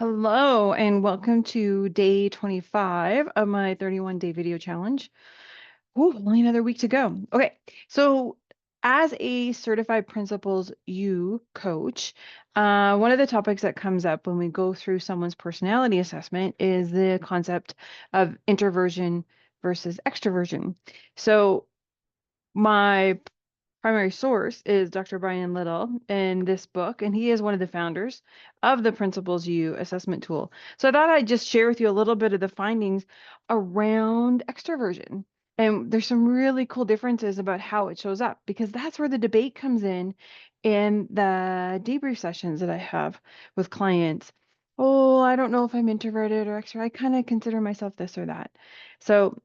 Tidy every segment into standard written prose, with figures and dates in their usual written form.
Hello and welcome to day 25 of my 31-day video challenge. Ooh, only another week to go. Okay, so as a certified Principles You coach, one of the topics that comes up when we go through someone's personality assessment is the concept of introversion versus extroversion. So my primary source is Dr. Brian Little in this book, and he is one of the founders of the Principles You assessment tool. So I thought I'd just share with you a little bit of the findings around extroversion. And there's some really cool differences about how it shows up because that's where the debate comes in the debrief sessions that I have with clients. Oh, I don't know if I'm introverted or extrovert. I kind of consider myself this or that. So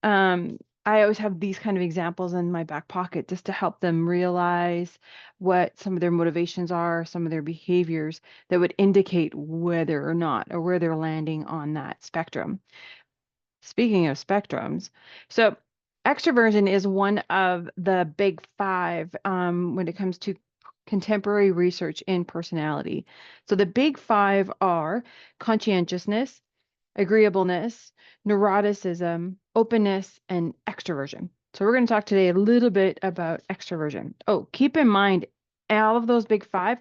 um, I always have these kind of examples in my back pocket just to help them realize what some of their motivations are, some of their behaviors that would indicate whether or not or where they're landing on that spectrum. Speaking of spectrums, so extroversion is one of the big five when it comes to contemporary research in personality. So the big five are conscientiousness, agreeableness, neuroticism, openness, and extroversion. So we're going to talk today a little bit about extroversion. Oh, keep in mind, all of those big five,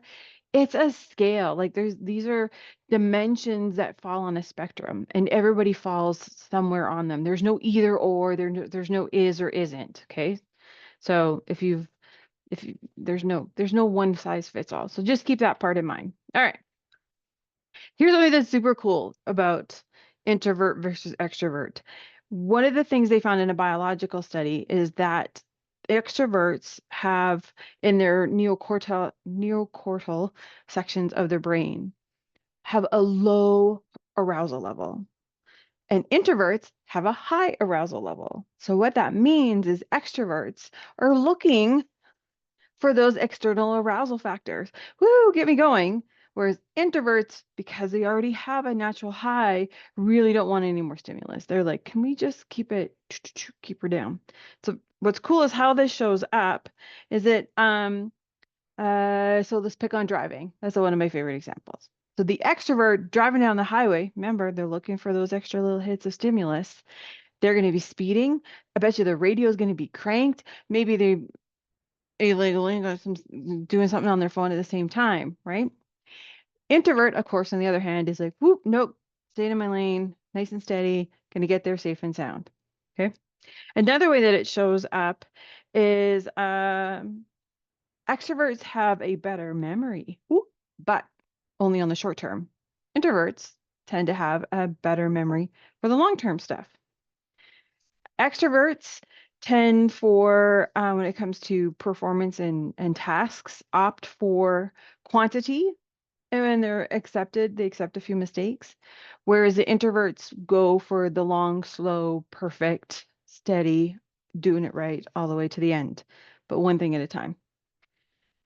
it's a scale. Like these are dimensions that fall on a spectrum, and everybody falls somewhere on them. There's no either or, there's no is or isn't. Okay. So if you there's no one size fits all. So just keep that part in mind. All right. Here's something that's super cool about introvert versus extrovert. One of the things they found in a biological study is that extroverts have in their neocortical sections of their brain have a low arousal level, and introverts have a high arousal level. So what that means is extroverts are looking for those external arousal factors. Woo, get me going. Whereas introverts, because they already have a natural high, really don't want any more stimulus. They're like, can we just keep her down? So what's cool is how this shows up is it so let's pick on driving. That's one of my favorite examples. So the extrovert driving down the highway, remember, they're looking for those extra little hits of stimulus. They're going to be speeding. I bet you the radio is going to be cranked. Maybe they illegally doing something on their phone at the same time, right? Introvert, of course, on the other hand, is like, whoop, nope, stay in my lane, nice and steady, gonna get there safe and sound. Okay. Another way that it shows up is extroverts have a better memory, but only on the short term. Introverts tend to have a better memory for the long term stuff. Extroverts tend for, when it comes to performance and tasks, opt for quantity. And when they're accepted, they accept a few mistakes. Whereas the introverts go for the long, slow, perfect, steady, doing it right all the way to the end, but one thing at a time.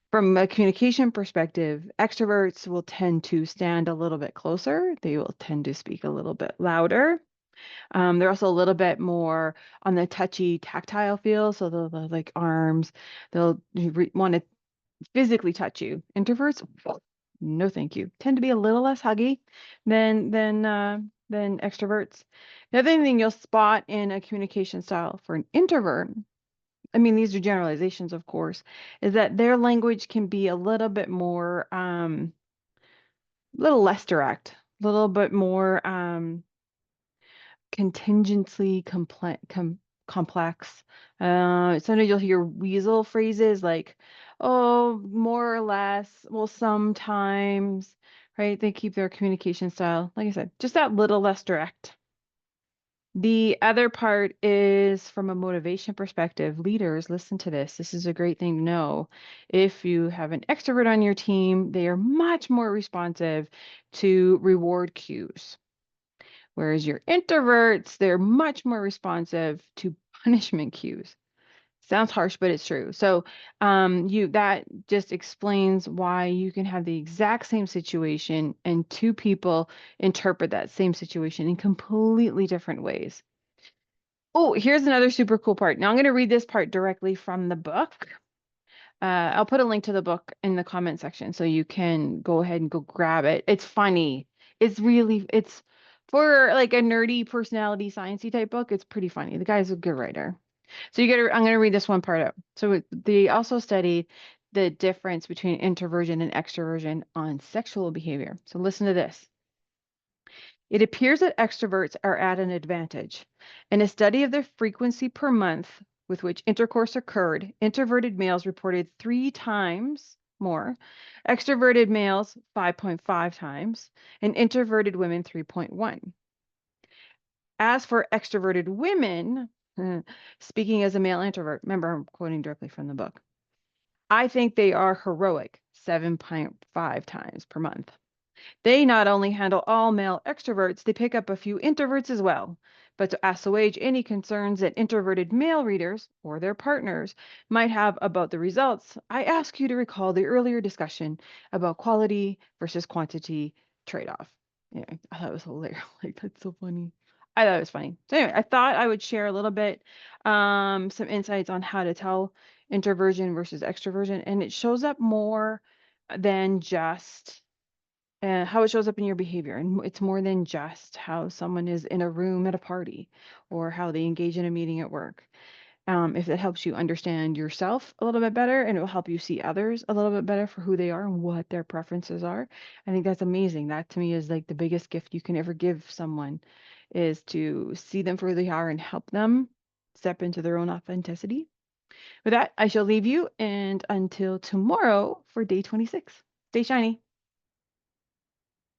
From a communication perspective, extroverts will tend to stand a little bit closer. They will tend to speak a little bit louder. They're also a little bit more on the touchy, tactile feel. So they'll like arms, they'll want to physically touch you. Introverts, no, thank you. Tend to be a little less huggy than extroverts. The other thing you'll spot in a communication style for an introvert, I mean, these are generalizations, of course, is that their language can be a little bit more, little less direct, a little bit more contingently complex. Sometimes you'll hear weasel phrases like, oh, more or less, well, sometimes, right? They keep their communication style, like I said, just that little less direct. The other part is from a motivation perspective, leaders, listen to this. This is a great thing to know. If you have an extrovert on your team, they are much more responsive to reward cues. Whereas your introverts, they're much more responsive to punishment cues. Sounds harsh, but it's true. So you that just explains why you can have the exact same situation and two people interpret that same situation in completely different ways. Oh, here's another super cool part. Now I'm going to read this part directly from the book. I'll put a link to the book in the comment section so you can go ahead and go grab it. It's funny. It's for like a nerdy personality sciencey type book. It's pretty funny. The guy's a good writer. So I'm going to read this one part out. They also studied the difference between introversion and extroversion on sexual behavior. So listen to this. It appears that extroverts are at an advantage. In a study of the frequency per month with which intercourse occurred, introverted males reported 3 times more, extroverted males 5.5 times, and introverted women 3.1. As for extroverted women, speaking as a male introvert, remember I'm quoting directly from the book, I think they are heroic 7.5 times per month. They not only handle all male extroverts, they pick up a few introverts as well. But to assuage any concerns that introverted male readers or their partners might have about the results, I ask you to recall the earlier discussion about quality versus quantity trade-off. Anyway, I thought it was hilarious. Like, that's so funny. I thought it was funny. So anyway, I thought I would share a little bit, some insights on how to tell introversion versus extroversion, and it shows up more than just how it shows up in your behavior. And it's more than just how someone is in a room at a party or how they engage in a meeting at work. If it helps you understand yourself a little bit better and it will help you see others a little bit better for who they are and what their preferences are, I think that's amazing. That to me is like the biggest gift you can ever give someone is to see them for who they are and help them step into their own authenticity. With that, I shall leave you and until tomorrow for day 26. Stay shiny.